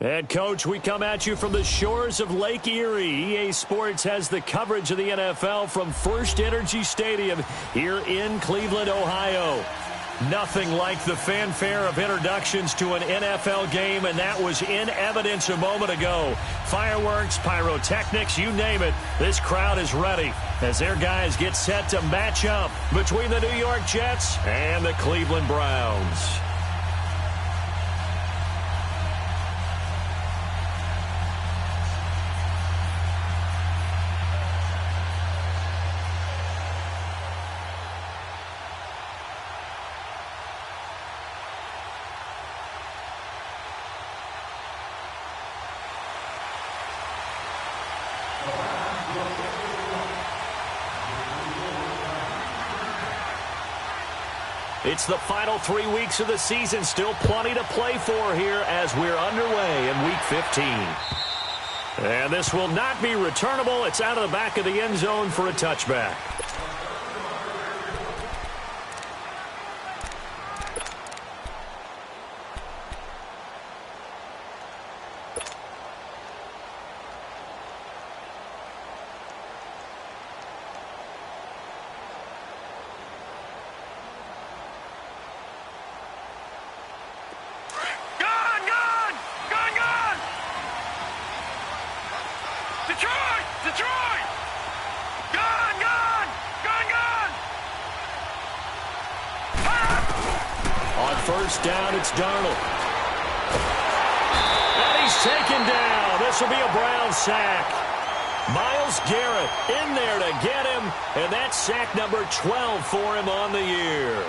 And, Coach, we come at you from the shores of Lake Erie. EA Sports has the coverage of the NFL from First Energy Stadium here in Cleveland, Ohio. Nothing like the fanfare of introductions to an NFL game, and that was in evidence a moment ago. Fireworks, pyrotechnics, you name it. This crowd is ready as their guys get set to match up between the New York Jets and the Cleveland Browns. It's the final 3 weeks of the season. Still plenty to play for here as we're underway in Week 15. And this will not be returnable. It's out of the back of the end zone for a touchback. First down, it's Darnold. And he's taken down. This will be a Brown sack. Myles Garrett in there to get him, and that's sack number 12 for him on the year.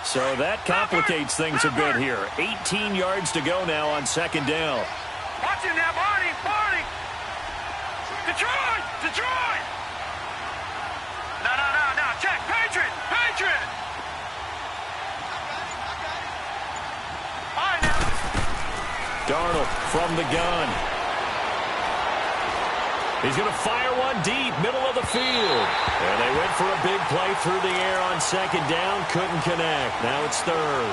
So that complicates things a bit here. 18 yards to go now on second down. Watch him now, Barney! Barney! Detroit! Detroit! No. Check! Patriot! Patriot! All right, now. Darnold from the gun. He's going to fire one deep, middle of the field. And they went for a big play through the air on second down. Couldn't connect. Now it's third.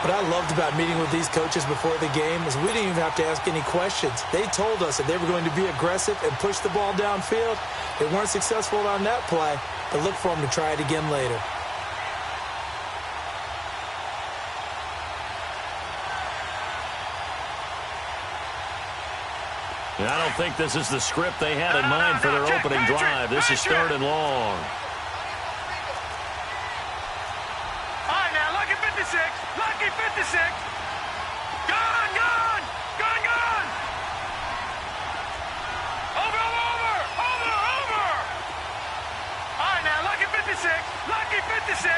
What I loved about meeting with these coaches before the game is we didn't even have to ask any questions. They told us that they were going to be aggressive and push the ball downfield. They weren't successful on that play, but look for them to try it again later. I don't think this is the script they had in mind for their opening drive. This is third and long. All right, now, lucky 56. Lucky 56. Gone. Over. All right, now, lucky 56. Lucky 56.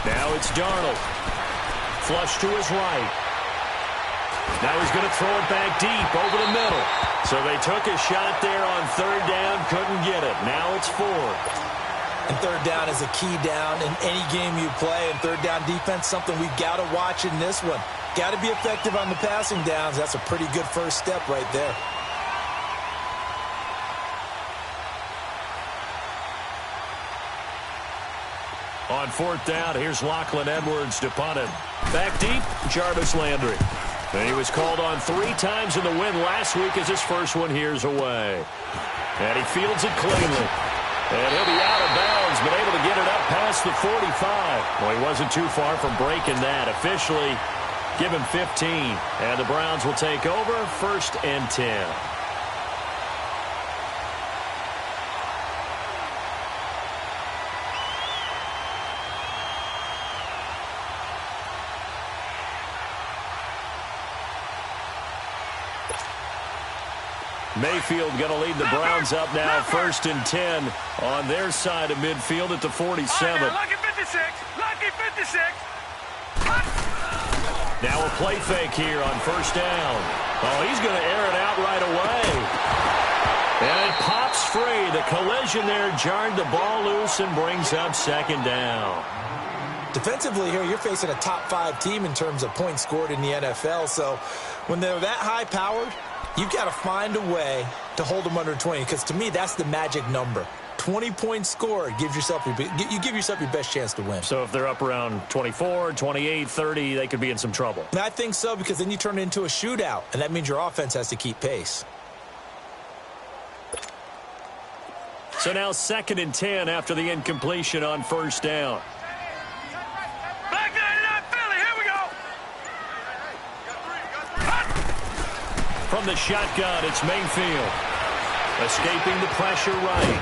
Now it's Darnold. Flush to his right. Now he's going to throw it back deep over the middle. So they took a shot there on third down, couldn't get it. Now it's fourth. And third down is a key down in any game you play. And third down defense, something we've got to watch in this one. Got to be effective on the passing downs. That's a pretty good first step right there. On fourth down, here's Lachlan Edwards to punt him. Back deep, Jarvis Landry. And he was called on 3 times in the win last week as his first one here's away. And he fields it cleanly. And he'll be out of bounds, but able to get it up past the 45. Well, he wasn't too far from breaking that. Officially, give him 15. And the Browns will take over, 1st and 10. Mayfield going to lead the Browns up now, 1st and 10 on their side of midfield at the 47. Lucky 56. Lucky 56. Now a play fake here on first down. Oh, he's going to air it out right away. And it pops free. The collision there jarred the ball loose and brings up second down. Defensively here, you're facing a top-5 team in terms of points scored in the NFL. So when they're that high-powered, you've got to find a way to hold them under 20. Because to me, that's the magic number. 20 points scored, you give yourself your best chance to win. So if they're up around 24, 28, 30, they could be in some trouble. And I think so, because then you turn it into a shootout, and that means your offense has to keep pace. So now 2nd and 10 after the incompletion on first down. Black 99 Philly, here we go. From the shotgun, it's Mayfield. Escaping the pressure right.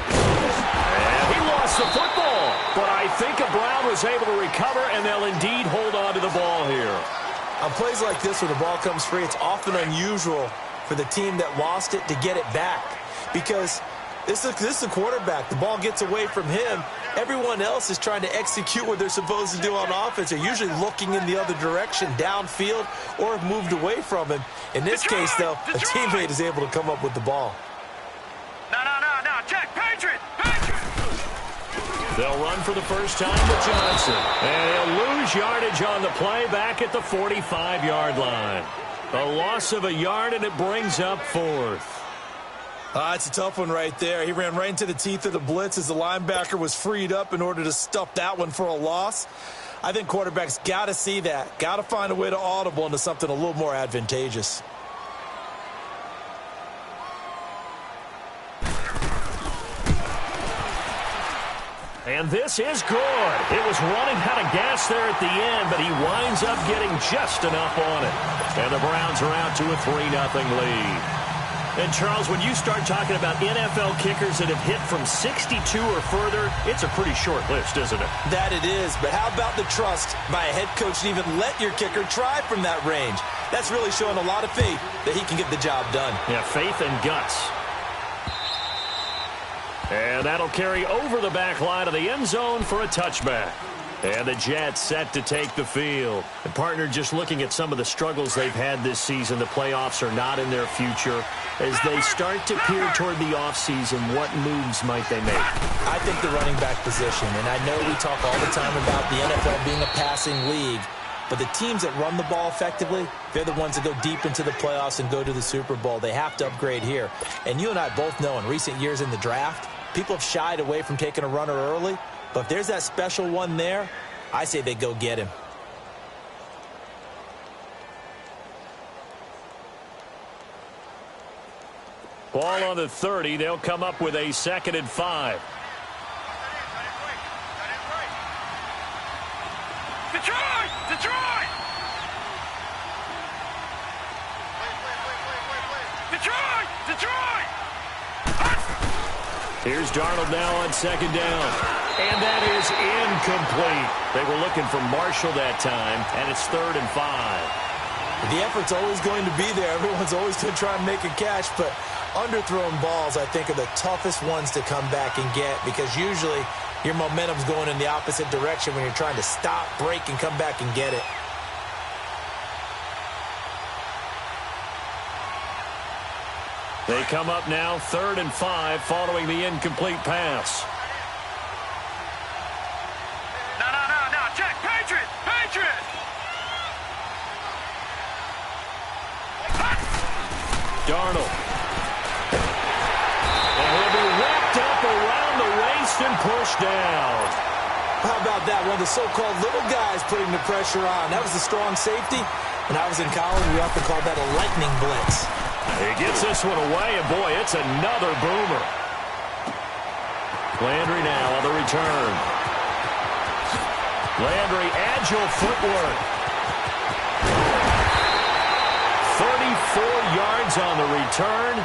And he lost the football. But I think Brown was able to recover, and they'll indeed hold on to the ball here. On plays like this where the ball comes free, it's often unusual for the team that lost it to get it back. Because this is a quarterback. The ball gets away from him. Everyone else is trying to execute what they're supposed to do on offense. They're usually looking in the other direction, downfield, or have moved away from him. In this case, though, a teammate is able to come up with the ball. No, check, Patriot. They'll run for the first time with Johnson. And he'll lose yardage on the play back at the 45-yard line. A loss of a yard, and it brings up 4th. It's a tough one right there. He ran right into the teeth of the blitz as the linebacker was freed up in order to stuff that one for a loss. I think quarterbacks got to see that. Got to find a way to audible into something a little more advantageous. And this is good. It was running out of gas there at the end, but he winds up getting just enough on it. And the Browns are out to a 3-0 lead. And, Charles, when you start talking about NFL kickers that have hit from 62 or further, it's a pretty short list, isn't it? That it is, but how about the trust by a head coach to even let your kicker try from that range? That's really showing a lot of faith that he can get the job done. Yeah, faith and guts. And that'll carry over the back line of the end zone for a touchback. And the Jets set to take the field. And, partner, just looking at some of the struggles they've had this season, the playoffs are not in their future. As they start to peer toward the offseason, what moves might they make? I think the running back position, and I know we talk all the time about the NFL being a passing league, but the teams that run the ball effectively, they're the ones that go deep into the playoffs and go to the Super Bowl. They have to upgrade here. And you and I both know in recent years in the draft, people have shied away from taking a runner early. But if there's that special one there, I say they go get him. Ball on the 30. They'll come up with a 2nd and 5. Detroit! Here's Darnold now on 2nd down. And that is incomplete. They were looking for Marshall that time, and it's 3rd and 5. The effort's always going to be there. Everyone's always going to try and make a catch, but underthrown balls, I think, are the toughest ones to come back and get because usually your momentum's going in the opposite direction when you're trying to stop, break, and come back and get it. They come up now 3rd and 5 following the incomplete pass. No, check, Patriot! Darnold. And he'll be wrapped up around the waist and pushed down. How about that? One of the so-called little guys putting the pressure on. That was a strong safety. When I was in college, we often called that a lightning blitz. He gets this one away, and boy, it's another boomer. Landry now on the return. Landry, agile footwork. 34 yards on the return.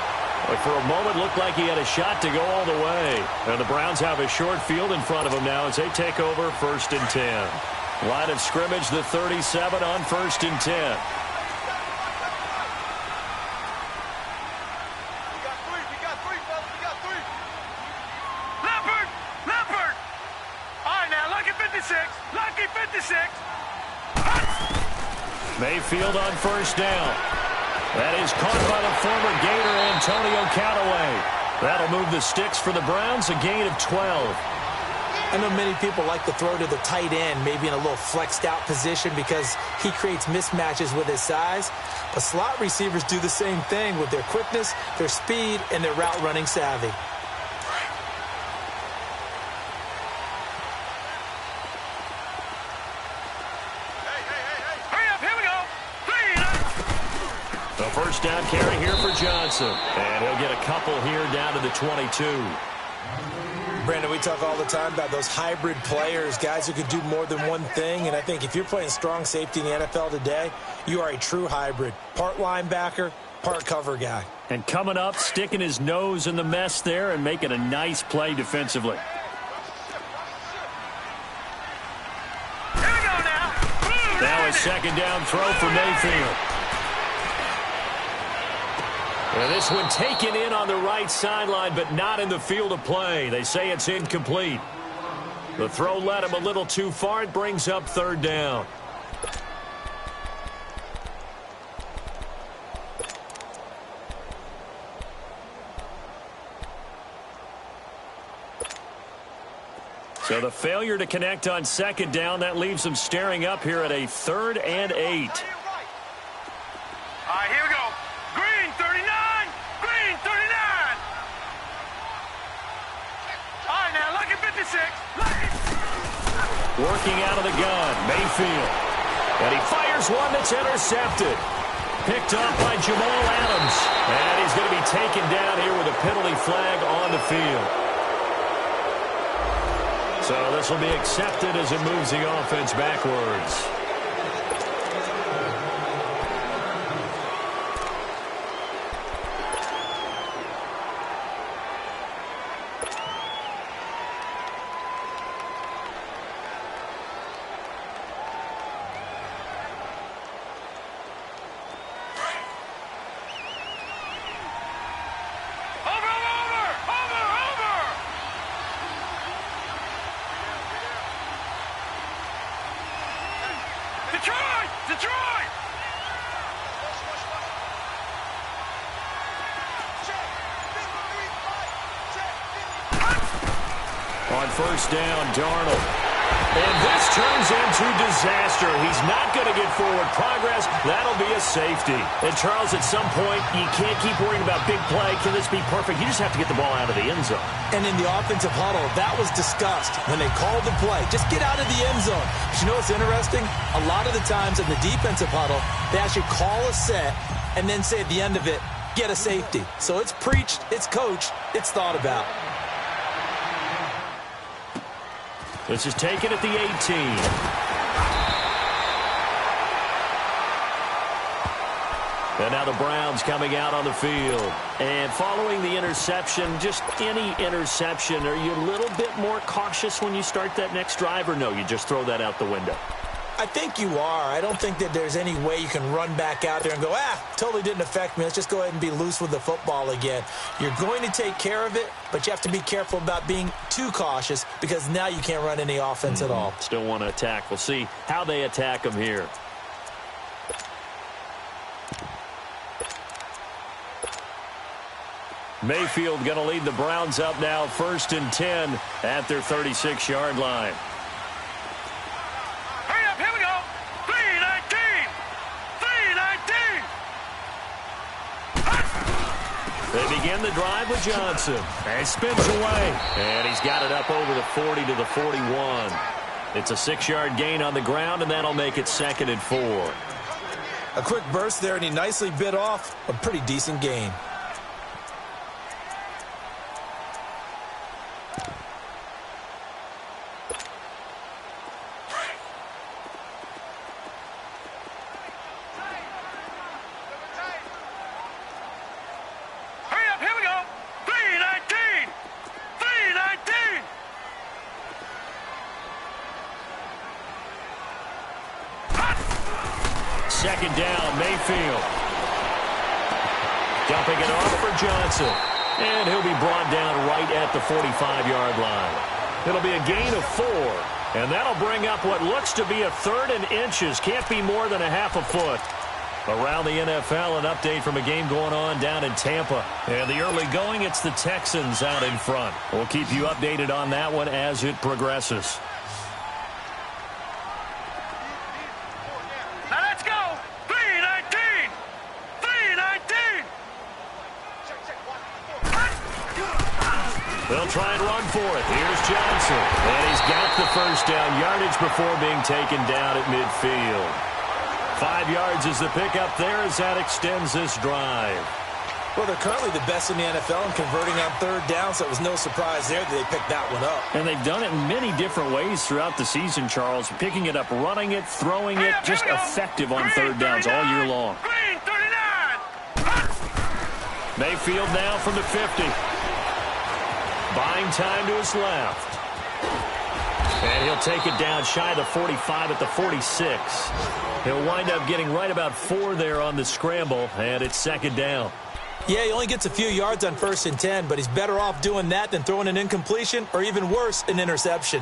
But for a moment, looked like he had a shot to go all the way. And the Browns have a short field in front of them now as they take over 1st and 10. Line of scrimmage, the 37 on 1st and 10. Mayfield on first down. That is caught by the former Gator Antonio Callaway. That'll move the sticks for the Browns, a gain of 12. I know many people like to throw to the tight end, maybe in a little flexed out position because he creates mismatches with his size. But slot receivers do the same thing with their quickness, their speed, and their route running savvy. The first down carry here for Johnson. And he'll get a couple here down to the 22. Brandon, we talk all the time about those hybrid players, guys who could do more than one thing. And I think if you're playing strong safety in the NFL today, you are a true hybrid. Part linebacker, part cover guy. And coming up, sticking his nose in the mess there and making a nice play defensively. Here we go now. Now a second down throw for Mayfield. And this one taken in on the right sideline, but not in the field of play. They say it's incomplete. The throw led him a little too far. It brings up third down. So the failure to connect on second down, that leaves them staring up here at a 3rd and 8. All right, here we go. Green, 39. Green, 39. All right, now, lucky 56. Lucky. Working out of the gun, Mayfield. And he fires one that's intercepted. Picked up by Jamal Adams. And he's going to be taken down here with a penalty flag on the field. So this will be accepted as it moves the offense backwards. Detroit! On first down, Darnold. And this turns into disaster. He's not going to get forward progress. That'll be a safety. And, Charles, at some point, you can't keep worrying about big play. Can this be perfect? You just have to get the ball out of the end zone. And in the offensive huddle, that was discussed when they called the play. Just get out of the end zone. But you know what's interesting? A lot of the times in the defensive huddle, they actually call a set and then say at the end of it, get a safety. So it's preached, it's coached, it's thought about. This is taken at the 18. And now the Browns coming out on the field. And following the interception, just any interception, are you a little bit more cautious when you start that next drive, or no, you just throw that out the window? I think you are. I don't think that there's any way you can run back out there and go, totally didn't affect me. Let's just go ahead and be loose with the football again. You're going to take care of it, but you have to be careful about being too cautious because now you can't run any offense at all. Still want to attack. We'll see how they attack them here. Mayfield going to lead the Browns up now, 1st and 10 at their 36-yard line. Hurry up, here we go. 3-19. 3-19. They begin the drive with Johnson. And spins away. And he's got it up over the 40 to the 41. It's a 6-yard gain on the ground, and that'll make it 2nd and 4. A quick burst there, and he nicely bit off a pretty decent gain. Second down, Mayfield. Dumping it off for Johnson. And he'll be brought down right at the 45-yard line. It'll be a gain of 4. And that'll bring up what looks to be a 3rd and inches. Can't be more than a half a foot. Around the NFL, an update from a game going on down in Tampa. And the early going, it's the Texans out in front. We'll keep you updated on that one as it progresses. Now let's go. 3-19. 3-19. They'll try and run for it. Here's Johnson. And he's got the first down yardage before being taken down at midfield. 5 yards is the pickup there as that extends this drive. Well, they're currently the best in the NFL in converting on 3rd down, so it was no surprise there that they picked that one up. And they've done it in many different ways throughout the season, Charles. Picking it up, running it, throwing it, just effective on 3rd downs all year long. Green 39. Mayfield now from the 50. Buying time to his left. And he'll take it down shy of the 45 at the 46. He'll wind up getting right about 4 there on the scramble, and it's 2nd down. Yeah, he only gets a few yards on 1st and 10, but he's better off doing that than throwing an incompletion or even worse, an interception.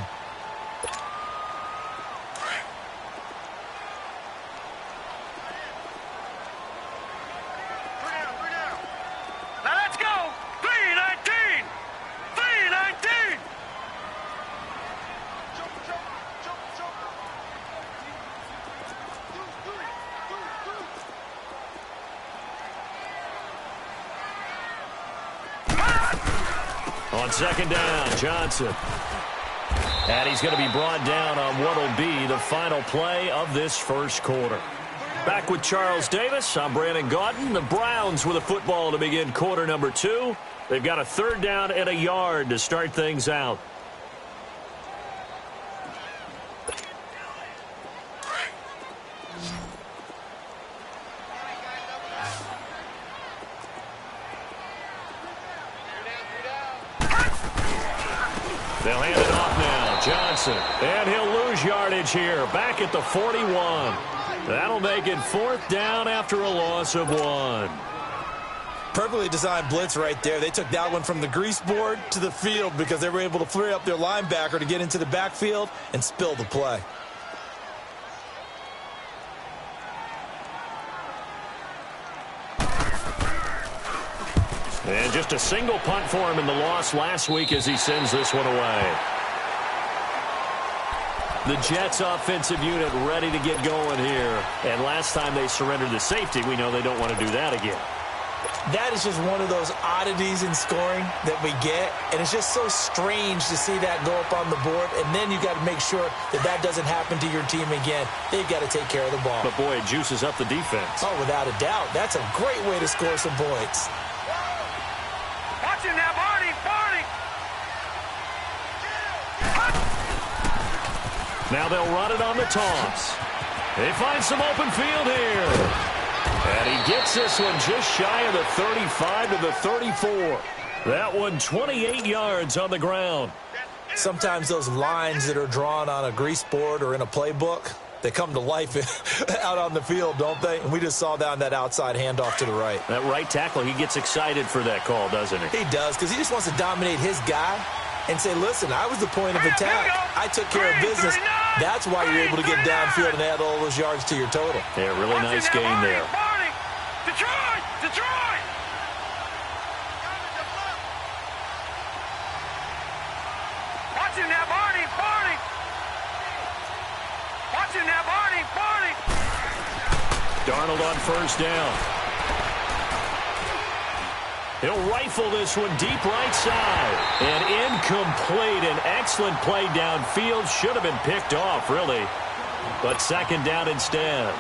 Now let's go. 3-19. 3-19. On 2nd down, Johnson. And he's going to be brought down on what will be the final play of this first quarter. Back with Charles Davis, I'm Brandon Gaudin. The Browns with a football to begin quarter number 2. They've got a 3rd down and a yard to start things out. They'll hand it off now. Johnson. And he'll lose yardage here. Back at the 41. That'll make it 4th down after a loss of 1. Perfectly designed blitz right there. They took that one from the grease board to the field because they were able to flare up their linebacker to get into the backfield and spill the play. And just a single punt for him in the loss last week as he sends this one away. The Jets offensive unit ready to get going here. And last time they surrendered the safety, we know they don't want to do that again. That is just one of those oddities in scoring that we get. And it's just so strange to see that go up on the board. And then you got to make sure that that doesn't happen to your team again. They've got to take care of the ball. But, boy, it juices up the defense. Oh, without a doubt. That's a great way to score some points. Watching that, Barney. Now they'll run it on the toss. They find some open field here. And he gets this one just shy of the 35 to the 34. That one 28 yards on the ground. Sometimes those lines that are drawn on a grease board or in a playbook, they come to life out on the field, don't they? And we just saw that on that outside handoff to the right. That right tackle, he gets excited for that call, doesn't he? He does, because he just wants to dominate his guy and say, listen, I was the point of attack. I took care of business. That's why you're able to get downfield and add all those yards to your total. Yeah, really nice game there. Detroit! Watching that, Barney! Watching that, Barney! Darnold on 1st down. He'll rifle this one deep right side. And incomplete. An excellent play downfield. Should have been picked off, really. But 2nd down instead.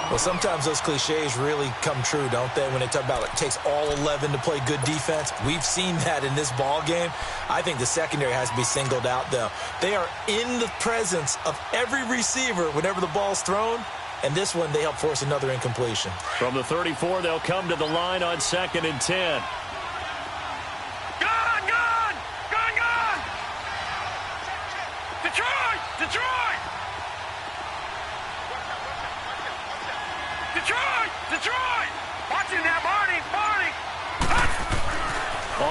Well, sometimes those cliches really come true, don't they? When they talk about it takes all 11 to play good defense. We've seen that in this ball game. I think the secondary has to be singled out, though. They are in the presence of every receiver whenever the ball's thrown. And this one, they help force another incompletion. From the 34, they'll come to the line on 2nd and 10. Gone! Detroit! Watching that, Barney!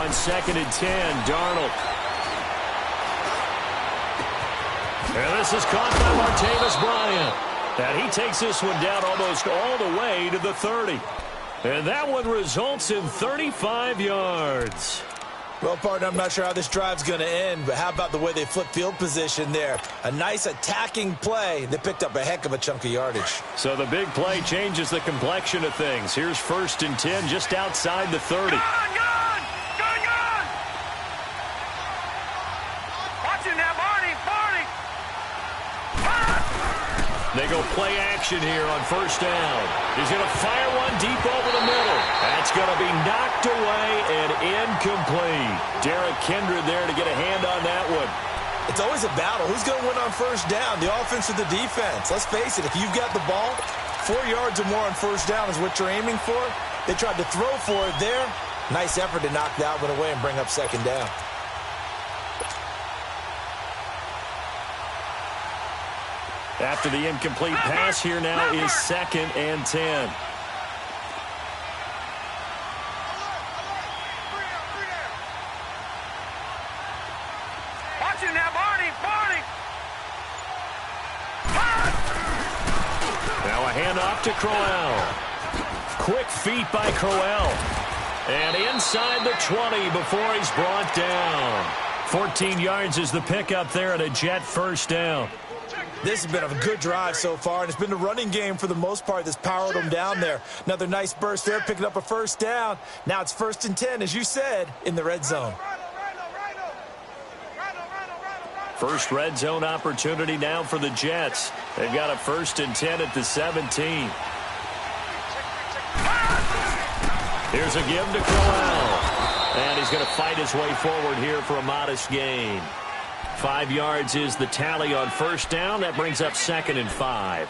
On 2nd and 10, Darnold. And this is caught by Martavis Bryant. And he takes this one down almost all the way to the 30. And that one results in 35 yards. Well, partner, I'm not sure how this drive's going to end, but how about the way they flip field position there? A nice attacking play that picked up a heck of a chunk of yardage. So the big play changes the complexion of things. Here's 1st and 10 just outside the 30. Gone! Watching that, Barney! They go play action here on 1st down. He's going to fire one deep over the middle. That's going to be knocked away and incomplete. Derek Kindred there to get a hand on that one. It's always a battle. Who's going to win on 1st down, the offense or the defense? Let's face it, if you've got the ball, 4 yards or more on 1st down is what you're aiming for. They tried to throw for it there. Nice effort to knock that one away and bring up 2nd down. After the incomplete pass, here now is 2nd and 10. Watching that, Barney! Now a handoff to Crowell. Quick feet by Crowell. And inside the 20 before he's brought down. 14 yards is the pickup there and a Jet 1st down. This has been a good drive so far, and it's been the running game for the most part that's powered them down there. Another nice burst there, picking up a 1st down. Now it's 1st and 10, as you said, in the red zone. First red zone opportunity now for the Jets. They've got a 1st and 10 at the 17. Here's a give to Crowell. And he's going to fight his way forward here for a modest gain. 5 yards is the tally on 1st down. That brings up 2nd and 5.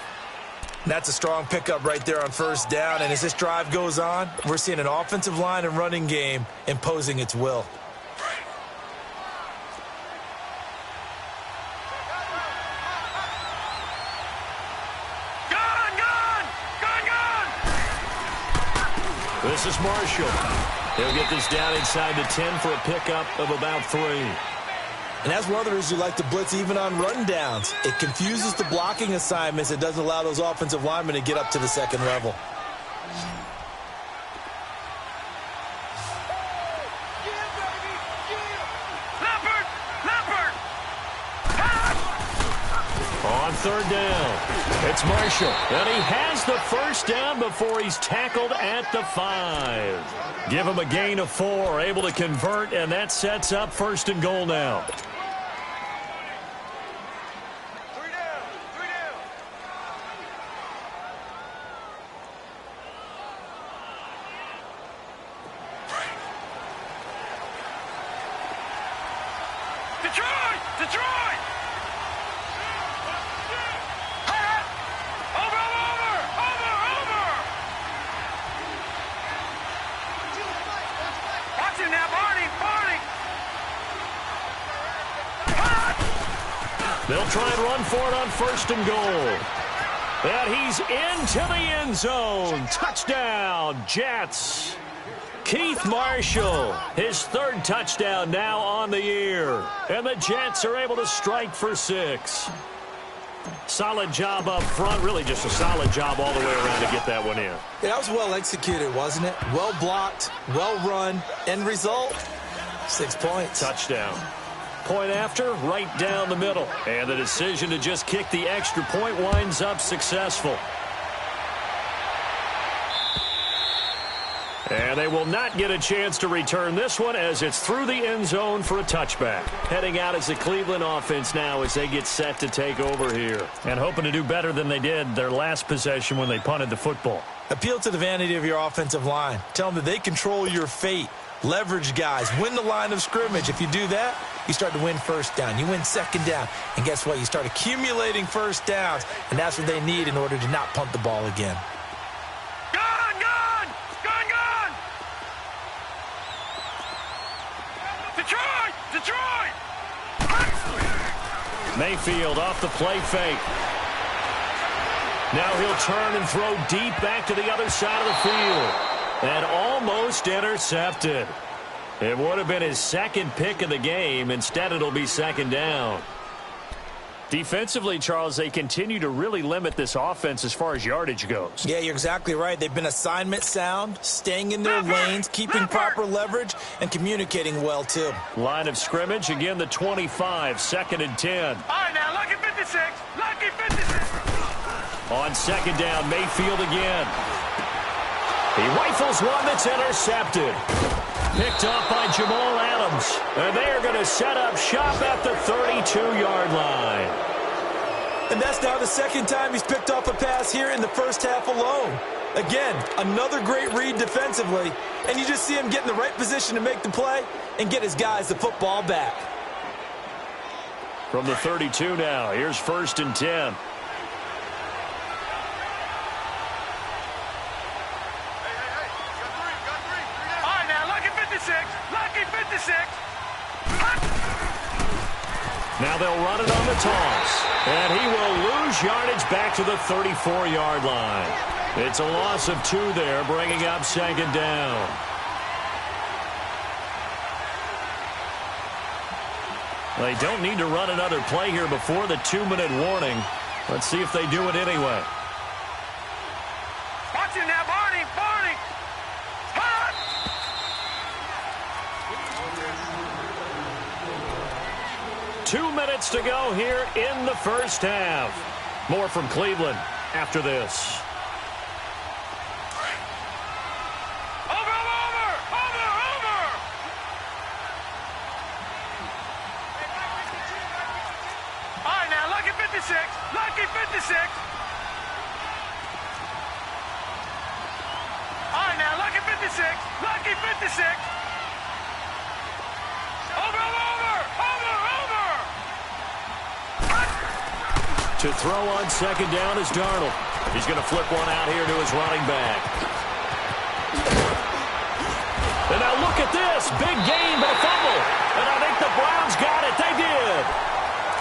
That's a strong pickup right there on 1st down. And as this drive goes on, we're seeing an offensive line and running game imposing its will. This is Marshall. He'll get this down inside the 10 for a pickup of about 3. And that's one of the reasons you like to blitz even on rundowns. It confuses the blocking assignments. It doesn't allow those offensive linemen to get up to the 2nd level. On 3rd down, it's Marshall. And he has the 1st down before he's tackled at the 5. Give him a gain of 4, able to convert, and that sets up 1st and goal now. Detroit! Over! Watching that, Barney! They'll try and run for it on 1st and goal. And he's into the end zone. Touchdown, Jets. Keith Marshall, his 3rd touchdown now on the year. And the Jets are able to strike for 6. Solid job up front. Really just a solid job all the way around to get that one in. Yeah, that was well executed, wasn't it? Well blocked, well run. End result, 6 points. Touchdown. Point after, right down the middle. And the decision to just kick the extra point winds up successful. And they will not get a chance to return this one as it's through the end zone for a touchback. Heading out as the Cleveland offense now as they get set to take over here. And hoping to do better than they did their last possession when they punted the football. Appeal to the vanity of your offensive line. Tell them that they control your fate. Leverage guys. Win the line of scrimmage. If you do that, you start to win 1st down. You win 2nd down. And guess what? You start accumulating 1st downs. And that's what they need in order to not punt the ball again. Detroit! Mayfield off the play fake. Now he'll turn and throw deep back to the other side of the field. And almost intercepted. It would have been his 2nd pick of the game. Instead, it'll be 2nd down. Defensively, Charles, they continue to really limit this offense as far as yardage goes. Yeah, you're exactly right. They've been assignment sound, staying in their lanes, keeping proper leverage, and communicating well, too. Line of scrimmage, again, the 25, 2nd and 10. All right, now, lucky 56. Lucky 56. On 2nd down, Mayfield again. He rifles one that's intercepted. Picked up by Jamal Adams. And they are going to set up shop at the 32-yard line. And that's now the 2nd time he's picked off a pass here in the first half alone. Again, another great read defensively. And you just see him get in the right position to make the play and get his guys the football back. From the 32 now, here's 1st and 10. Lucky 56. Now they'll run it on the toss. And he will lose yardage back to the 34-yard line. It's a loss of 2 there, bringing up 2nd down. They don't need to run another play here before the 2-minute warning. Let's see if they do it anyway. Watch it now, Barney. Barney. 2 minutes to go here in the first half. More from Cleveland after this. Lucky 56. All right, now, lucky 56. Lucky 56. Over. To throw on 2nd down is Darnold. He's going to flip one out here to his running back. And now look at this. Big gain, but a fumble. And I think the Browns got it. They did.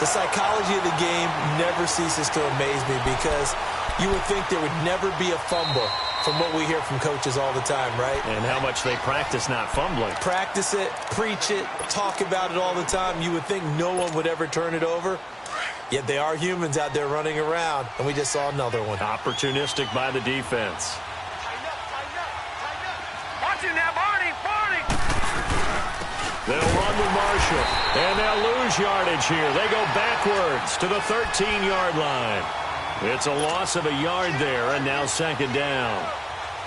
The psychology of the game never ceases to amaze me because you would think there would never be a fumble from what we hear from coaches all the time, right? And how much they practice not fumbling. Practice it, preach it, talk about it all the time. You would think no one would ever turn it over. Yet they are humans out there running around, and we just saw another one. Opportunistic by the defense. Watch it now, Barney. They'll run with Marshall, and they'll lose yardage here. They go backwards to the 13-yard line. It's a loss of a yard there, and now 2nd down.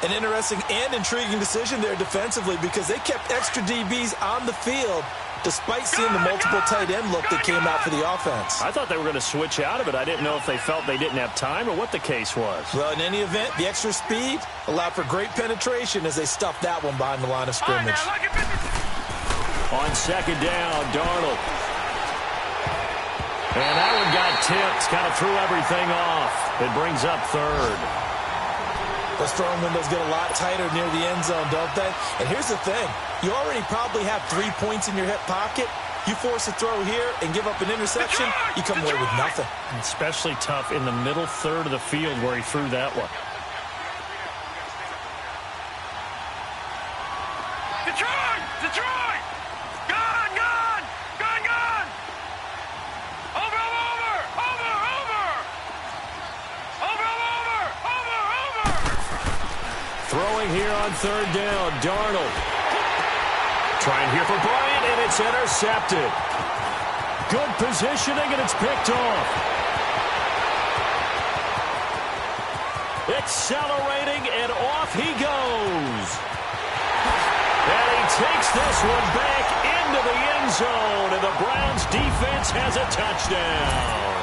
An interesting and intriguing decision there defensively because they kept extra DBs on the field despite seeing the multiple tight end look that came out for the offense. I thought they were going to switch out of it. I didn't know if they felt they didn't have time or what the case was. Well, in any event, the extra speed allowed for great penetration as they stuffed that one behind the line of scrimmage. On 2nd down, Darnold. And that one got tipped. Kind of threw everything off. It brings up 3rd. Those throwing windows get a lot tighter near the end zone, don't they? And here's the thing. You already probably have 3 points in your hip pocket. You force a throw here and give up an interception, you come away with nothing. Especially tough in the middle 3rd of the field where he threw that one. Detroit! Gone! Over! Throwing here on 3rd down, Darnold. Trying here for Bryant, and it's intercepted. Good positioning, and it's picked off. Accelerating, and off he goes. And he takes this one back into the end zone, and the Browns defense has a touchdown.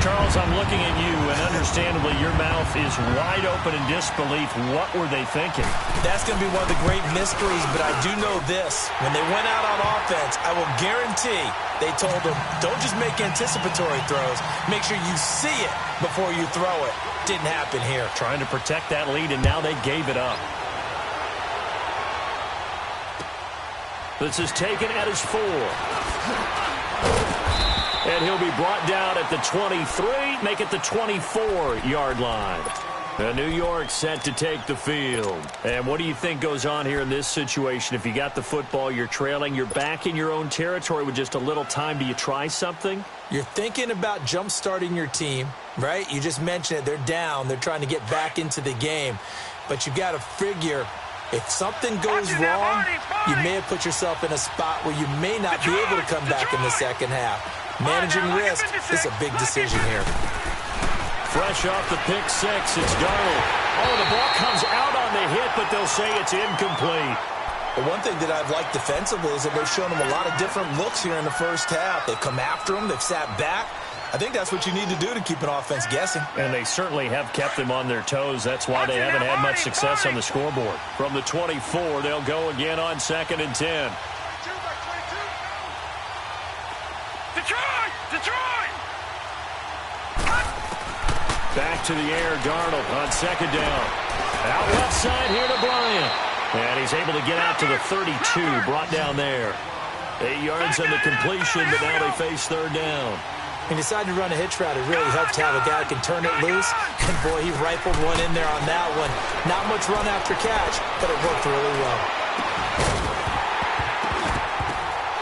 Charles, I'm looking at you, and understandably your mouth is wide open in disbelief. What were they thinking? That's going to be one of the great mysteries, but I do know this. When they went out on offense, I will guarantee they told them, don't just make anticipatory throws. Make sure you see it before you throw it. Didn't happen here. Trying to protect that lead, and now they gave it up. This is taken at his 4. And he'll be brought down at the 23, make it the 24-yard line. New York set to take the field. And what do you think goes on here in this situation? If you got the football, you're trailing, you're back in your own territory with just a little time. Do you try something? You're thinking about jump-starting your team, right? You just mentioned it. They're down. They're trying to get back into the game. But you've got to figure, if something goes wrong, you may have put yourself in a spot where you may not be able to come back in the second half. Managing risk is a big decision here. Fresh off the pick six, it's Darnold. Oh, the ball comes out on the hit, but they'll say it's incomplete. But one thing that I've liked defensively is that they've shown them a lot of different looks here in the first half. They've come after them. They've sat back. I think that's what you need to do to keep an offense guessing. And they certainly have kept them on their toes. That's why they haven't had much success on the scoreboard. From the 24, they'll go again on 2nd and 10. Detroit! Back to the air, Darnold on 2nd down. Out left side here to Bryant. And he's able to get out to the 32, brought down there. 8 yards on the completion, but now they face 3rd down. He decided to run a hitch route. It really helped to have a guy who can turn it loose. And, boy, he rifled one in there on that one. Not much run after catch, but it worked really well.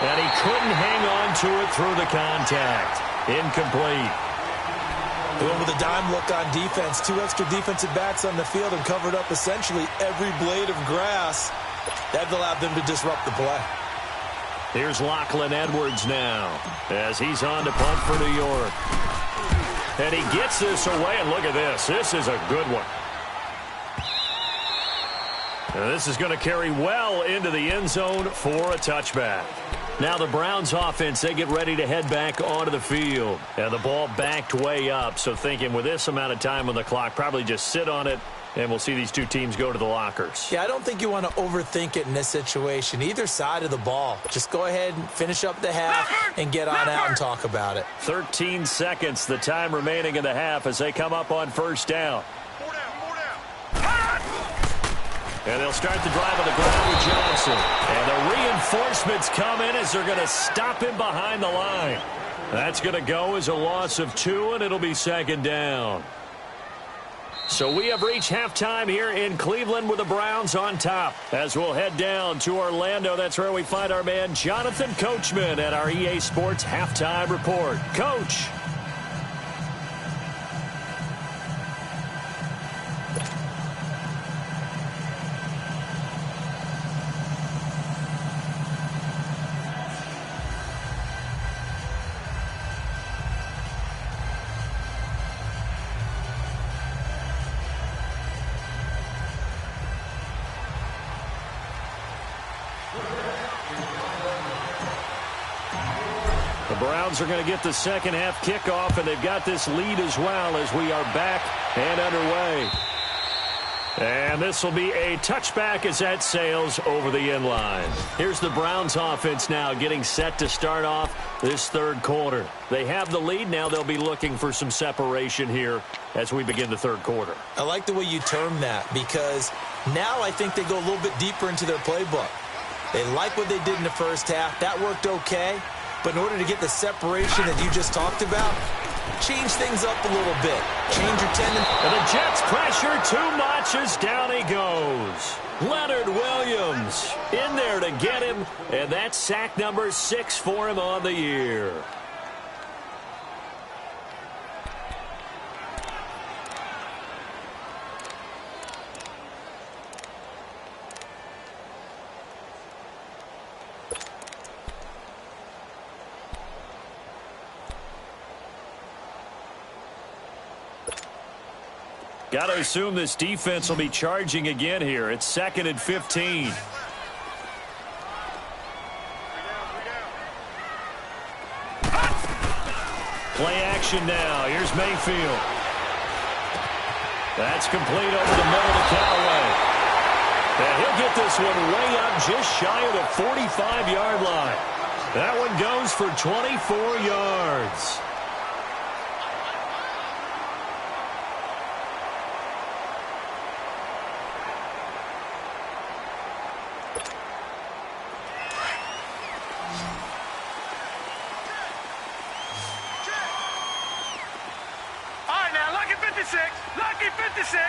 And he couldn't hang on to it through the contact. Incomplete. They went with a dime look on defense. 2 extra defensive backs on the field and covered up essentially every blade of grass. That allowed them to disrupt the play. Here's Lachlan Edwards now as he's on to punt for New York. And he gets this away, and look at this. This is a good one. And this is going to carry well into the end zone for a touchback. Now the Browns offense, they get ready to head back onto the field. And the ball backed way up, so thinking with this amount of time on the clock, probably just sit on it, and we'll see these two teams go to the lockers. Yeah, I don't think you want to overthink it in this situation. Either side of the ball. Just go ahead and finish up the half and get on out and talk about it. 13 seconds, the time remaining in the half as they come up on 1st down. And they'll start the drive on the ground with Johnson. And the reinforcements come in as they're going to stop him behind the line. That's going to go as a loss of 2, and it'll be 2nd down. So we have reached halftime here in Cleveland with the Browns on top. As we'll head down to Orlando, that's where we find our man Jonathan Coachman at our EA Sports Halftime Report. Coach. The Browns are going to get the second half kickoff, and they've got this lead as well as we are back and underway. And this will be a touchback as that sails over the end line. Here's the Browns offense now getting set to start off this 3rd quarter. They have the lead. Now they'll be looking for some separation here as we begin the 3rd quarter. I like the way you term that because now I think they go a little bit deeper into their playbook. They like what they did in the first half. That worked okay. But in order to get the separation that you just talked about, change things up a little bit. Change your tendency. And the Jets pressure too much as down he goes. Leonard Williams in there to get him. And that's sack number 6 for him on the year. Got to assume this defense will be charging again here. It's 2nd and 15. Play action now. Here's Mayfield. That's complete over the middle to Callaway. And he'll get this one way up just shy of the 45-yard line. That one goes for 24 yards. 56. Lucky 56.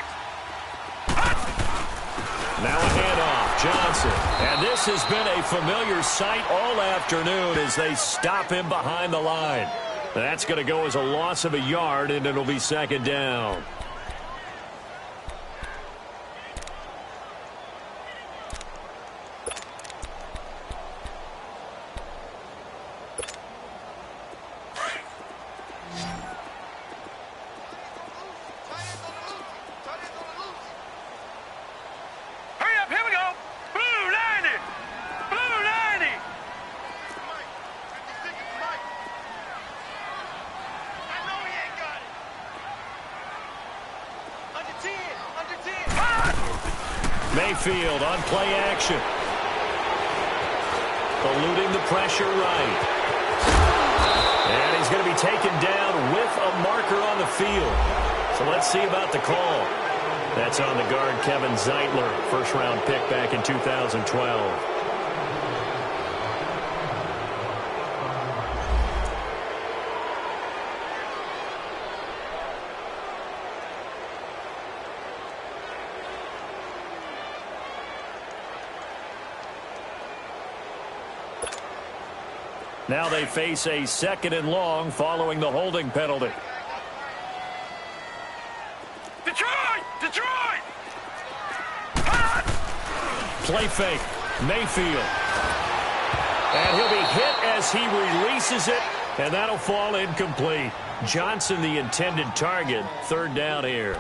Now a handoff, Johnson. And this has been a familiar sight all afternoon as they stop him behind the line. That's going to go as a loss of a yard, and it'll be second down. Mayfield on play action. Eluding the pressure right. And he's going to be taken down with a marker on the field. So let's see about the call. That's on the guard, Kevin Zeitler. First-round pick back in 2012. Now they face a second and long following the holding penalty. Detroit! Detroit! Play fake. Mayfield. And he'll be hit as he releases it, and that'll fall incomplete. Johnson, the intended target. Third down here.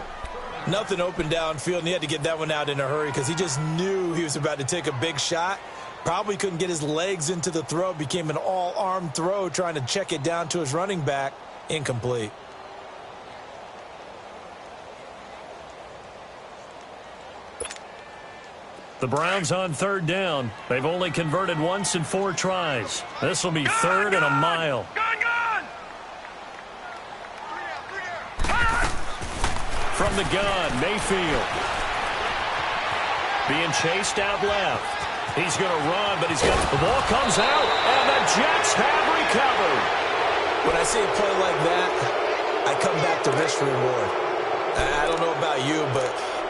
Nothing open downfield, and he had to get that one out in a hurry because he just knew he was about to take a big shot. Probably couldn't get his legs into the throw. Became an all-arm throw trying to check it down to his running back. Incomplete. The Browns on third down. They've only converted once in 4 tries. This will be third and a mile. Gun! From the gun, Mayfield. Being chased out left. He's going to run, but the ball comes out, and the Jets have recovered. When I see a play like that, I come back to risk reward. I don't know about you, but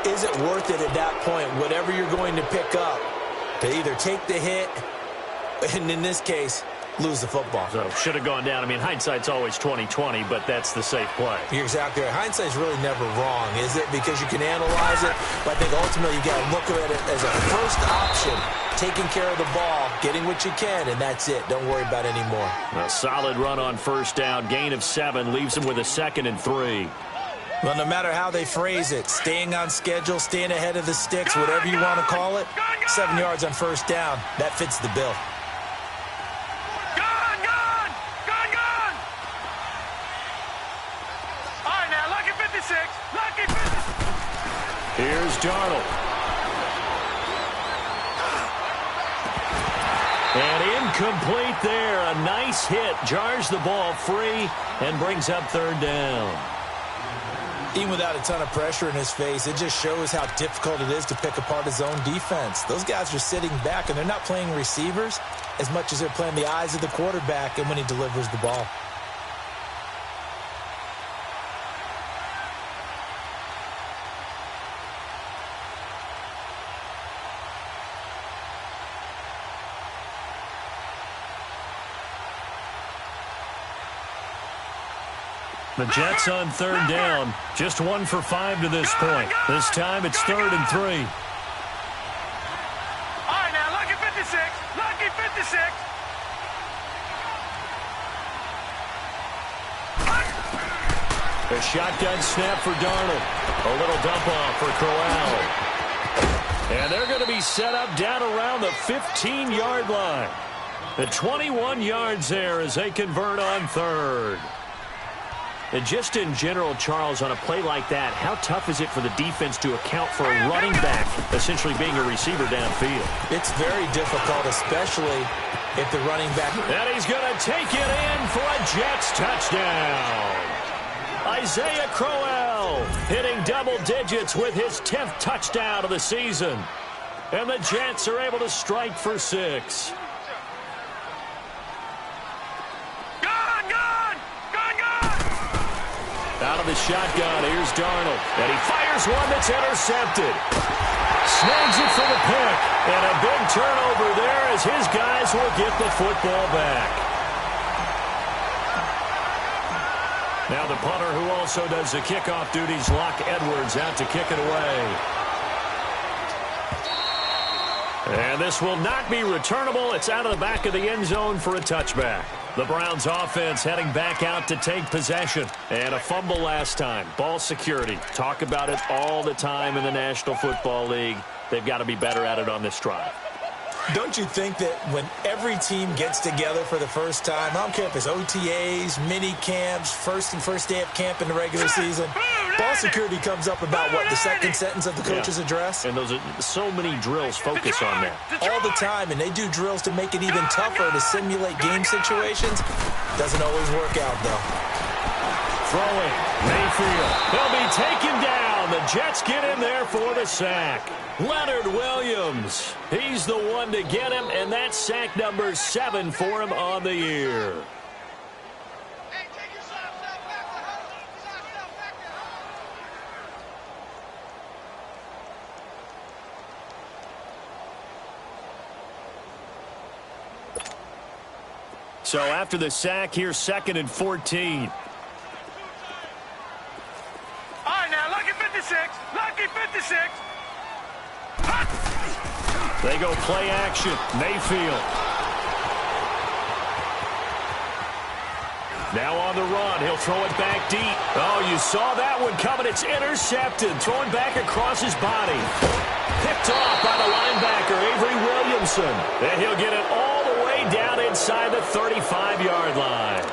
is it worth it at that point, whatever you're going to pick up, to either take the hit, and in this case, lose the football? So should have gone down. I mean, hindsight's always 20/20, but that's the safe play. You're exactly right. Hindsight's really never wrong, is it? Because you can analyze it, but I think ultimately you got to look at it as a first option, taking care of the ball, getting what you can, and that's it. Don't worry about any more. A solid run on first down. Gain of 7 leaves him with a 2nd and 3. Well, no matter how they phrase it, staying on schedule, staying ahead of the sticks, whatever you want to call it, 7 yards on first down, that fits the bill. Here's Darnold. And incomplete there. A nice hit. Jars the ball free and brings up third down. Even without a ton of pressure in his face, it just shows how difficult it is to pick apart his own defense. Those guys are sitting back, and they're not playing receivers as much as they're playing the eyes of the quarterback and when he delivers the ball. The Jets on third down. Just 1 for 5 to this point. This time it's 3rd and 3. All right, now, lucky 56. Lucky 56. A shotgun snap for Darnold. A little dump off for Crowell. And they're going to be set up down around the 15-yard line. The 21 yards there as they convert on third. And just in general, Charles, on a play like that, how tough is it for the defense to account for a running back essentially being a receiver downfield? It's very difficult, especially if the running back... And he's going to take it in for a Jets touchdown. Isaiah Crowell hitting double digits with his 10th touchdown of the season. And the Jets are able to strike for 6. Out on the shotgun. Here's Darnold. And he fires one that's intercepted. Snags it for the pick. And a big turnover there as his guys will get the football back. Now the punter who also does the kickoff duties, Locke Edwards, out to kick it away. And this will not be returnable. It's out of the back of the end zone for a touchback. The Browns offense heading back out to take possession. And a fumble last time. Ball security. Talk about it all the time in the National Football League. They've got to be better at it on this drive. Don't you think that when every team gets together for the first time, I don't care if it's OTAs, mini camps, first day of camp in the regular season, ball security comes up about what, the second sentence of the coach's address? And those are so many drills focus on that. All the time, and they do drills to make it even tougher to simulate game situations. Doesn't always work out, though. Throwing, Mayfield. They'll be taken down. The Jets get in there for the sack. Leonard Williams, he's the one to get him, and that's sack number 7 for him on the year. So after the sack, here's 2nd and 14. All right, now, lucky 56. Lucky 56. They go play action. Mayfield. Now on the run. He'll throw it back deep. Oh, you saw that one coming. It's intercepted. Throwing back across his body. Picked off by the linebacker, Avery Williamson. And he'll get it all the way down inside the 35-yard line.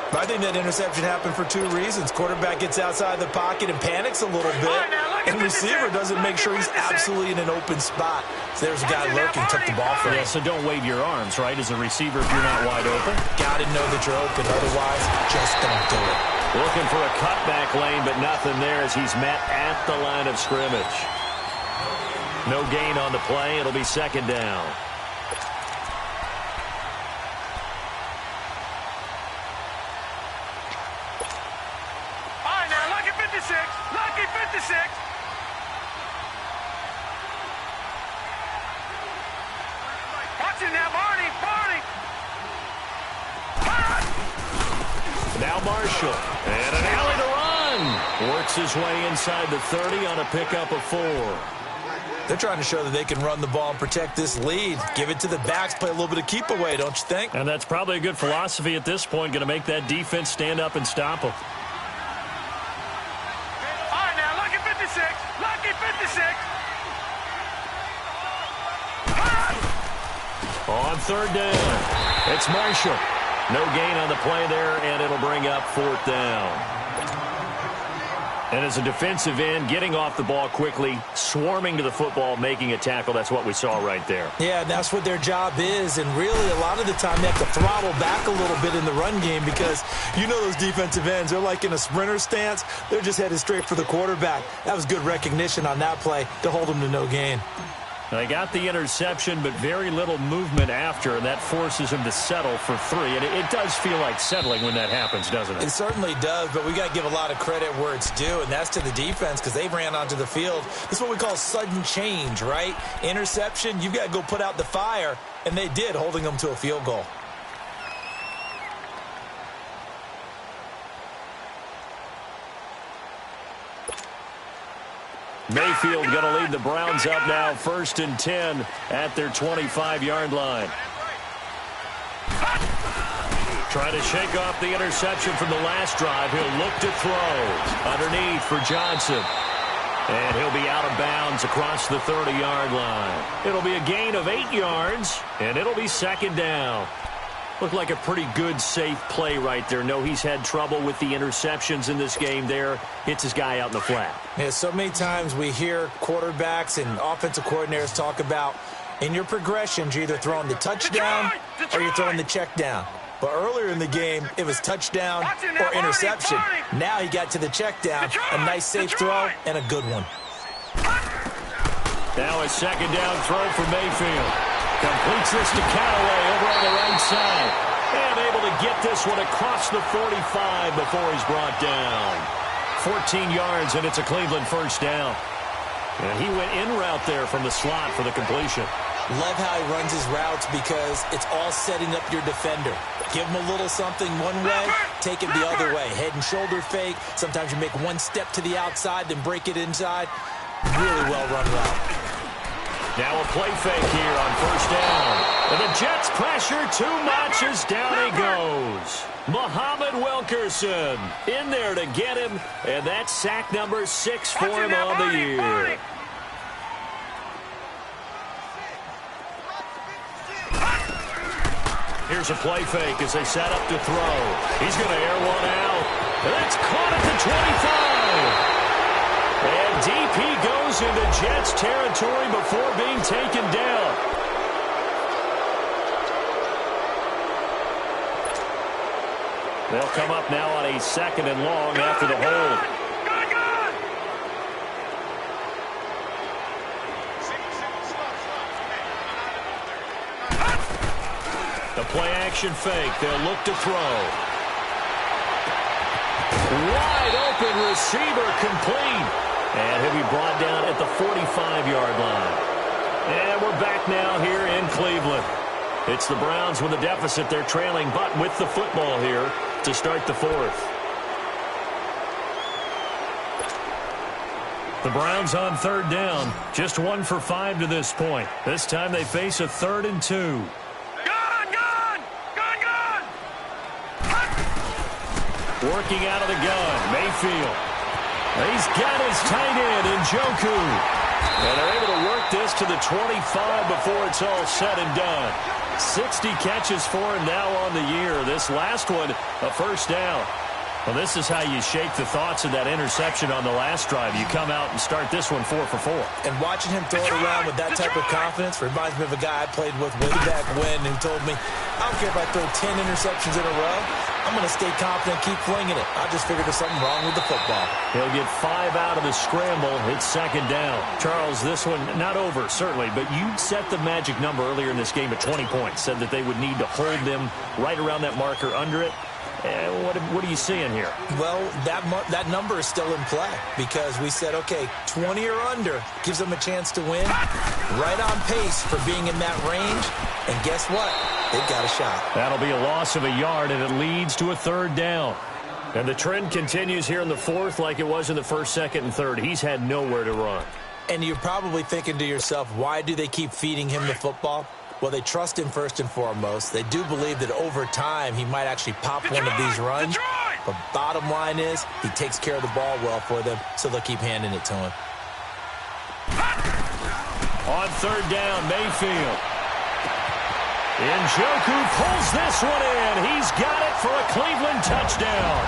I think that interception happened for 2 reasons. Quarterback gets outside the pocket and panics a little bit. And receiver doesn't make sure he's absolutely in an open spot. So there's a guy lurking, took the ball from him. Yeah, so don't wave your arms, right, as a receiver if you're not wide open. Got to know that you're open. Otherwise, just don't do it. Looking for a cutback lane, but nothing there as he's met at the line of scrimmage. No gain on the play. It'll be 2nd down. Lucky 56. Watch it now, Barney. Now Marshall. And an alley to run. Works his way inside the 30 on a pickup of 4. They're trying to show that they can run the ball and protect this lead. Give it to the backs, play a little bit of keep away, don't you think? And that's probably a good philosophy at this point. Going to make that defense stand up and stop them. Lucky 56. On 3rd down, it's Marshall. No gain on the play there, and it'll bring up 4th down. And as a defensive end, getting off the ball quickly, swarming to the football, making a tackle, that's what we saw right there. Yeah, and that's what their job is. And really, a lot of the time, they have to throttle back a little bit in the run game because you know those defensive ends, they're like in a sprinter stance. They're just headed straight for the quarterback. That was good recognition on that play to hold them to no gain. They got the interception, but very little movement after, and that forces him to settle for 3. And it does feel like settling when that happens, doesn't it? It certainly does, but we got to give a lot of credit where it's due, and that's to the defense because they ran onto the field. This is what we call sudden change, right? Interception, you've got to go put out the fire, and they did, holding them to a field goal. Mayfield going to lead the Browns up now, 1st and 10 at their 25-yard line. Trying to shake off the interception from the last drive. He'll look to throw. Underneath for Johnson. And he'll be out of bounds across the 30-yard line. It'll be a gain of 8 yards, and it'll be 2nd down. Looked like a pretty good, safe play right there. No, he's had trouble with the interceptions in this game there. Hits his guy out in the flat. Yeah, so many times we hear quarterbacks and offensive coordinators talk about in your progressions, you're either throwing the touchdown or you're throwing the check down. But earlier in the game, it was touchdown or interception. Now he got to the check down, a nice safe throw, and a good one. Now a 2nd down throw for Mayfield. Completes this to Callaway over on the right side. And able to get this one across the 45 before he's brought down. 14 yards, and it's a Cleveland first down. And he went in route there from the slot for the completion. Love how he runs his routes because it's all setting up your defender. Give him a little something one way, take it the other way. Head and shoulder fake. Sometimes you make one step to the outside, then break it inside. Really well-run route. Now a play fake here on first down. And the Jets pressure too much as down he goes. Muhammad Wilkerson in there to get him, and that's sack number 6 for him on the year. Here's a play fake as they set up to throw. He's going to air one out. And that's caught at the 25. And deep he goes into Jets territory before being taken down. They'll come up now on a 2nd and long after the hold. The play-action fake. They'll look to throw. Wide open receiver complete. And he'll be brought down at the 45-yard line. And we're back now here in Cleveland. It's the Browns with a deficit. They're trailing, but with the football here to start the 4th. The Browns on 3rd down. Just 1 for 5 to this point. This time they face a 3rd and 2. Working out of the gun, Mayfield. He's got his tight end, Njoku. And they're able to work this to the 25 before it's all said and done. 60 catches for him now on the year. This last one, a first down. Well, this is how you shake the thoughts of that interception on the last drive. You come out and start this one 4 for 4. And watching him throw it around with that type of confidence reminds me of a guy I played with way back when who told me, I don't care if I throw 10 interceptions in a row. I'm going to stay confident, keep flinging it. I just figured there's something wrong with the football. He'll get 5 out of the scramble. It's 2nd down. Charles, this one not over, certainly, but you set the magic number earlier in this game at 20 points. Said that they would need to hold them right around that marker under it. What are you seeing here? Well, that number is still in play because we said, okay, 20 or under gives them a chance to win. Right on pace for being in that range. And guess what? They've got a shot. That'll be a loss of a yard, and it leads to a 3rd down. And the trend continues here in the 4th like it was in the 1st, 2nd, and 3rd. He's had nowhere to run. And you're probably thinking to yourself, why do they keep feeding him the football? Well, they trust him first and foremost. They do believe that over time he might actually pop one of these runs. But bottom line is he takes care of the ball well for them, so they'll keep handing it to him. On 3rd down, Mayfield. Njoku pulls this one in. He's got it for a Cleveland touchdown.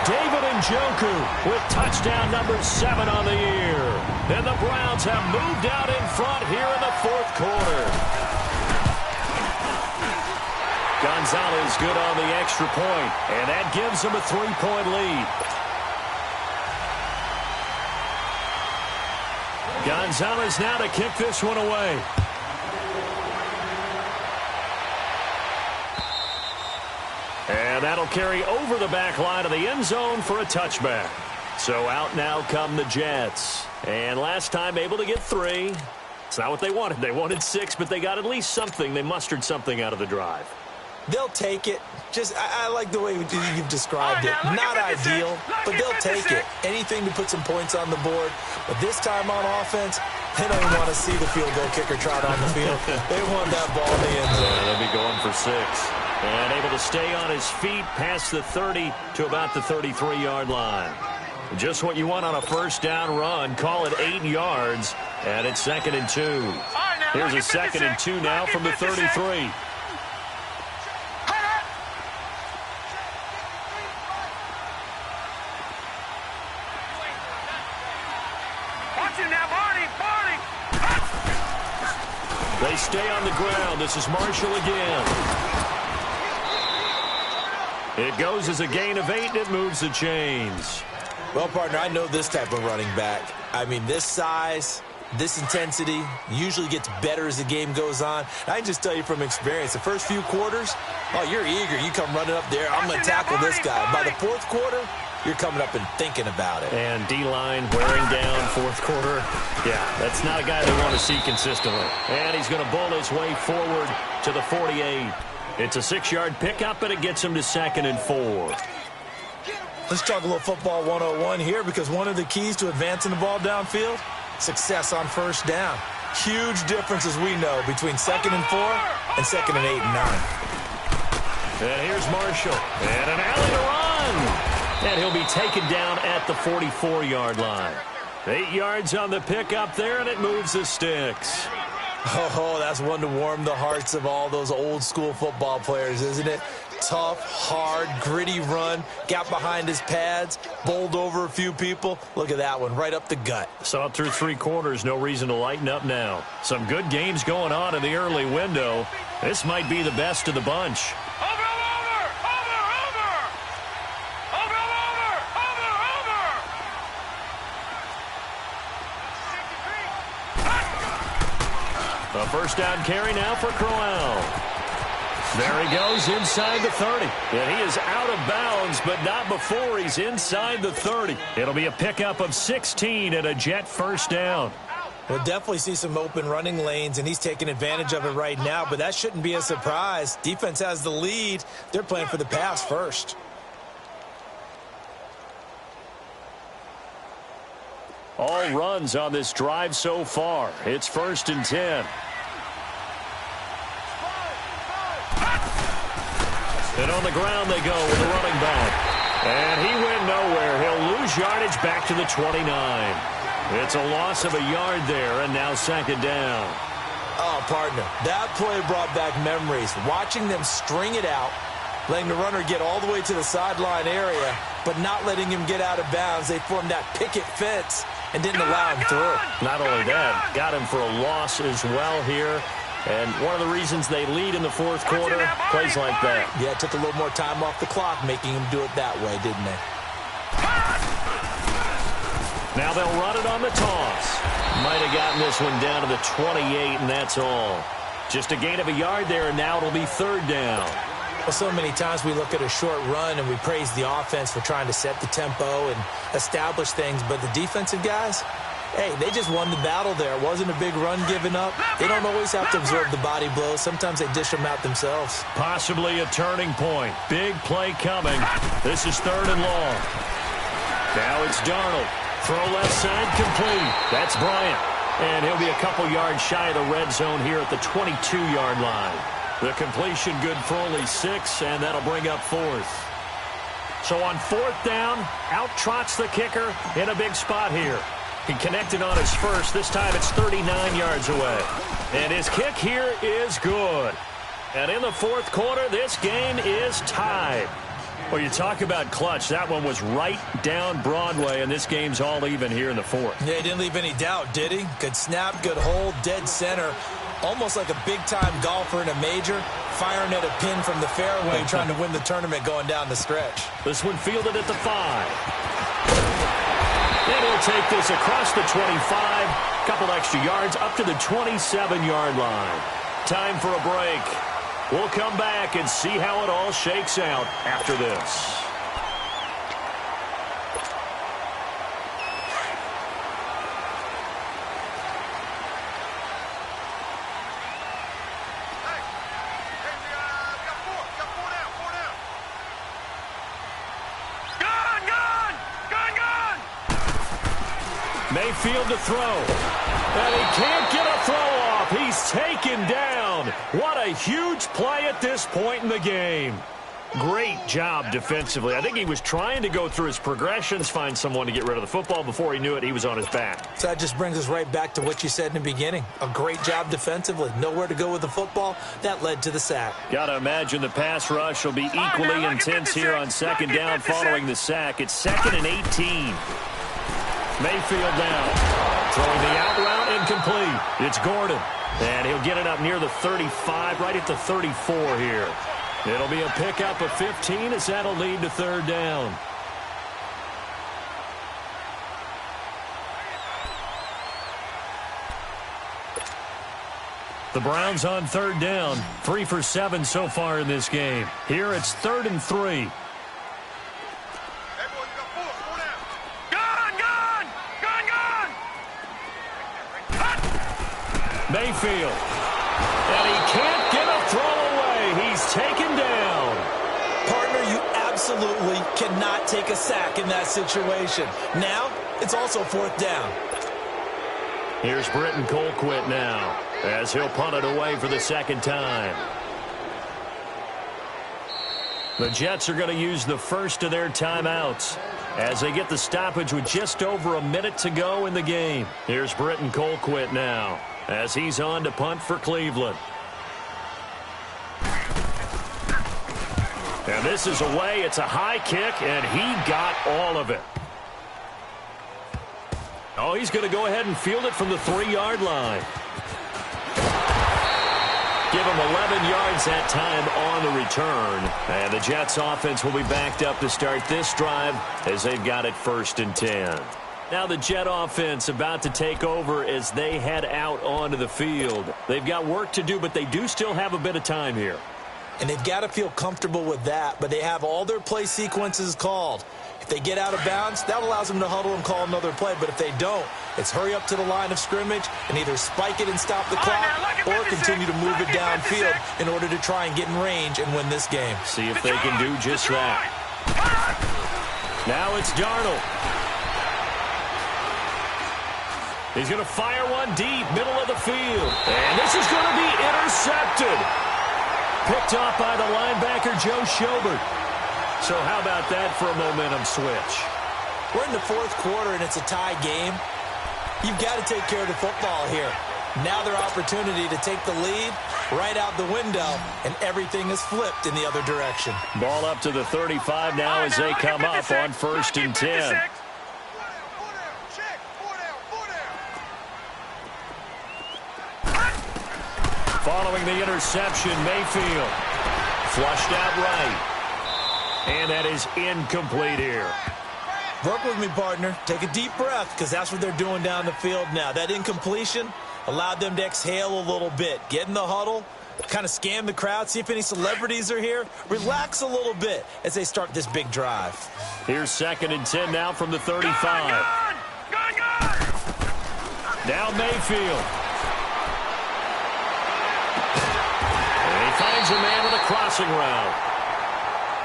David Njoku with touchdown number 7 on the year. And the Browns have moved out in front here in the 4th quarter. Gonzalez good on the extra point, and that gives them a 3-point lead. Gonzalez now to kick this one away. And that'll carry over the back line of the end zone for a touchback. So out now come the Jets. And last time able to get 3. It's not what they wanted. They wanted 6, but they got at least something. They mustered something out of the drive. They'll take it. I like the way you've described it. Not ideal, but they'll take it. Anything to put some points on the board. But this time on offense, they don't even want to see the field goal kicker trot on the field. They want that ball in the end zone. They'll be going for 6. And able to stay on his feet past the 30 to about the 33-yard line. Just what you want on a first down run. Call it 8 yards, and it's 2nd and 2. Here's a 2nd and 2 now from the 33. They stay on the ground. This is Marshall again. It goes as a gain of 8, and it moves the chains. Well, partner, I know this type of running back. I mean, this size, This intensity usually gets better as the game goes on. I can just tell you from experience, the first few quarters, oh, you're eager. You come running up there, I'm going to tackle this guy. By the fourth quarter, you're coming up and thinking about it. And D-line wearing down fourth quarter. Yeah, that's not a guy they want to see consistently. And he's going to bowl his way forward to the 48. It's a 6-yard pickup, and it gets him to 2nd and 4. Let's talk a little football 101 here, because one of the keys to advancing the ball downfield, success on first down. Huge difference, as we know, between 2nd and 4 and 2nd and 8 and 9. And here's Marshall. And an alley to run. And he'll be taken down at the 44-yard line. 8 yards on the pickup there, and it moves the sticks. Oh, that's one to warm the hearts of all those old-school football players, isn't it? Tough, hard, gritty run, got behind his pads, bowled over a few people. Look at that one, right up the gut. Saw it through 3 quarters, no reason to lighten up now. Some good games going on in the early window. This might be the best of the bunch. A first down carry now for Crowell. There he goes inside the 30. And he is out of bounds, but not before he's inside the 30. It'll be a pickup of 16 and a Jet first down. We'll definitely see some open running lanes, and he's taking advantage of it right now, but that shouldn't be a surprise. Defense has the lead. They're playing for the pass first. All runs on this drive so far. It's 1st and 10. And on the ground they go with the running back. And he went nowhere. He'll lose yardage back to the 29. It's a loss of a yard there, and now 2nd down. Oh, partner, that play brought back memories. Watching them string it out, letting the runner get all the way to the sideline area, but not letting him get out of bounds. They formed that picket fence and didn't allow him through. Not only that, got him for a loss as well here. And one of the reasons they lead in the 4th quarter, plays like that. Yeah, it took a little more time off the clock, making him do it that way, didn't they? Now they'll run it on the toss. Might have gotten this one down to the 28, and that's all. Just a gain of a yard there, and now it'll be 3rd down. Well, so many times we look at a short run and we praise the offense for trying to set the tempo and establish things, but the defensive guys, hey, they just won the battle there. It wasn't a big run given up. They don't always have to absorb the body blows. Sometimes they dish them out themselves. Possibly a turning point. Big play coming. This is 3rd and long. Now it's Darnold. Throw left side complete. That's Bryant. And he'll be a couple yards shy of the red zone here at the 22-yard line. The completion good for only 6, and that'll bring up 4th. So on 4th down, out trots the kicker in a big spot here. He connected on his first. This time it's 39 yards away. And his kick here is good. And in the 4th quarter, this game is tied. Well, you talk about clutch. That one was right down Broadway, and this game's all even here in the 4th. Yeah, he didn't leave any doubt, did he? Good snap, good hold, dead center. Almost like a big-time golfer in a major, firing at a pin from the fairway, trying to win the tournament going down the stretch. This one fielded at the 5. And he'll take this across the 25. Couple extra yards up to the 27-yard line. Time for a break. We'll come back and see how it all shakes out after this. Mayfield to throw. And he can't get a throw off. He's taken down. What a huge play at this point in the game. Great job defensively. I think he was trying to go through his progressions, find someone to get rid of the football. Before he knew it, he was on his back. So that just brings us right back to what you said in the beginning. A great job defensively. Nowhere to go with the football. That led to the sack. Got to imagine the pass rush will be equally intense here on 2nd down following the sack. It's 2nd and 18. Mayfield down. Throwing the out route incomplete. It's Gordon. And he'll get it up near the 35, right at the 34 here. It'll be a pickup of 15 as that'll lead to 3rd down. The Browns on 3rd down, 3 for 7 so far in this game. Here it's 3rd and 3. Mayfield. And he can't get a throw away. He's taken down. Partner, you absolutely cannot take a sack in that situation. Now, it's also 4th down. Here's Britton Colquitt now, as he'll punt it away for the 2nd time. The Jets are going to use the first of their timeouts as they get the stoppage with just over a minute to go in the game. Here's Britton Colquitt now, as he's on to punt for Cleveland. And this is away. It's a high kick, and he got all of it. Oh, he's going to go ahead and field it from the 3-yard line. Give him 11 yards that time on the return. And the Jets offense will be backed up to start this drive as they've got it 1st and 10. Now the Jet offense about to take over as they head out onto the field. They've got work to do, but they do still have a bit of time here. And they've got to feel comfortable with that, but they have all their play sequences called. If they get out of bounds, that allows them to huddle and call another play. But if they don't, it's hurry up to the line of scrimmage and either spike it and stop the clock or continue to move it downfield in order to try and get in range and win this game. See if they can do just that. Now it's Darnold. He's going to fire one deep, middle of the field. And this is going to be intercepted. Picked off by the linebacker, Joe Schobert. So how about that for a momentum switch? We're in the 4th quarter, and it's a tie game. You've got to take care of the football here. Now their opportunity to take the lead right out the window, and everything is flipped in the other direction. Ball up to the 35 now as they come up on 1st and 10. Following the interception, Mayfield flushed out right. And that is incomplete here. Work with me, partner. Take a deep breath, because that's what they're doing down the field now. That incompletion allowed them to exhale a little bit. Get in the huddle, kind of scan the crowd, see if any celebrities are here. Relax a little bit as they start this big drive. Here's 2nd and 10 now from the 35. Now Mayfield. And he finds a man with a crossing route.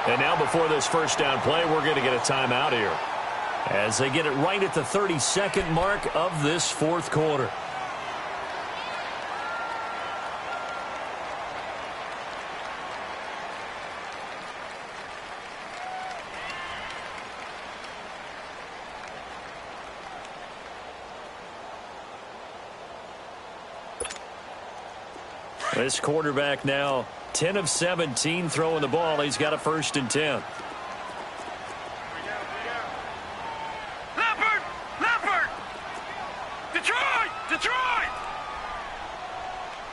And now before this 1st down play, we're going to get a timeout here as they get it right at the 32nd mark of this 4th quarter. This quarterback now 10 of 17 throwing the ball. He's got a 1st and 10. Leopard! Detroit!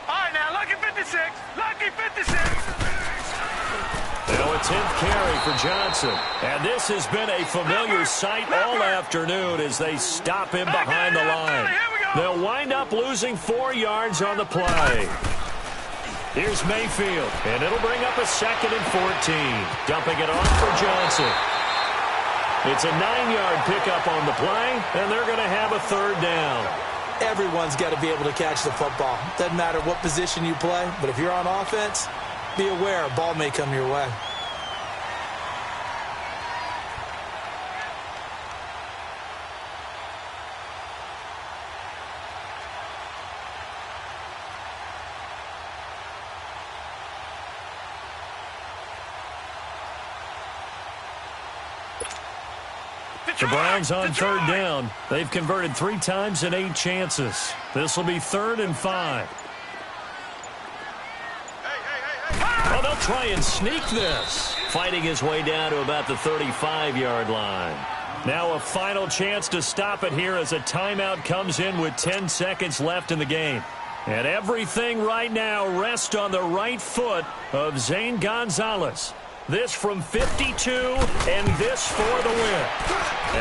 All right, now, lucky 56. Now a 10th carry for Johnson. And this has been a familiar sight all afternoon as they stop him behind the line. They'll wind up losing 4 yards on the play. Here's Mayfield, and it'll bring up a 2nd and 14. Dumping it off for Johnson. It's a 9-yard pickup on the play, and they're going to have a 3rd down. Everyone's got to be able to catch the football. Doesn't matter what position you play, but if you're on offense, be aware a ball may come your way. The Browns on 3rd down. They've converted 3 times in 8 chances. This will be 3rd and 5. Oh, they'll try and sneak this. Fighting his way down to about the 35-yard line. Now a final chance to stop it here as a timeout comes in with 10 seconds left in the game. And everything right now rests on the right foot of Zane Gonzalez. This from 52, and this for the win.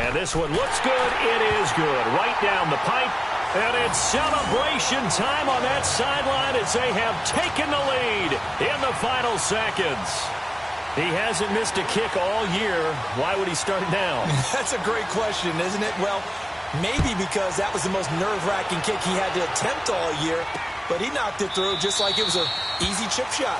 And this one looks good. It is good. Right down the pipe And it's celebration time on that sideline as they have taken the lead in the final seconds. He hasn't missed a kick all year. Why would he start now? That's a great question, isn't it? Well, maybe because that was the most nerve-wracking kick he had to attempt all year, but he knocked it through just like it was an easy chip shot.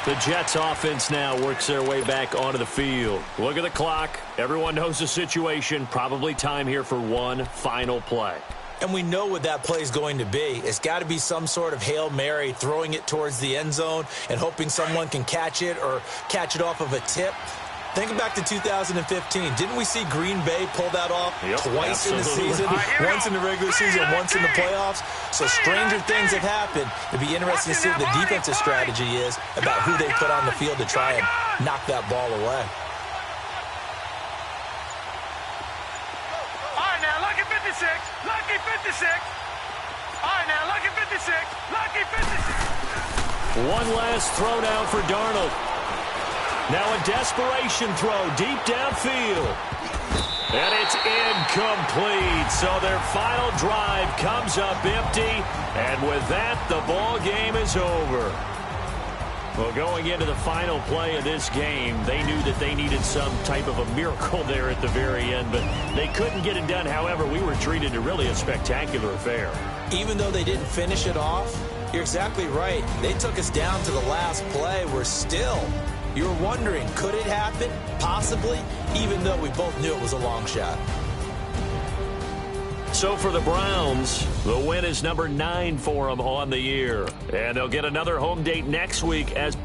The Jets offense now works their way back onto the field. Look at the clock. Everyone knows the situation. Probably time here for one final play. And we know what that play is going to be. It's got to be some sort of Hail Mary, throwing it towards the end zone and hoping someone can catch it or catch it off of a tip. Think back to 2015. Didn't we see Green Bay pull that off twice in the season? Once in the regular season, once in the playoffs. So stranger things have happened. It'd be interesting to see what the defensive strategy is about who they put on the field to try and knock that ball away. All right, now, lucky 56. Lucky 56. All right, now, lucky 56. Lucky 56. One last throw down for Darnold. Now a desperation throw deep downfield. And it's incomplete. So their final drive comes up empty. And with that, the ball game is over. Well, going into the final play of this game, they knew that they needed some type of a miracle there at the very end, but they couldn't get it done. However, we were treated to really a spectacular affair. Even though they didn't finish it off, you're exactly right. They took us down to the last play. We're still... You're wondering, could it happen? Possibly, even though we both knew it was a long shot. So for the Browns, the win is number 9 for them on the year. And they'll get another home date next week as...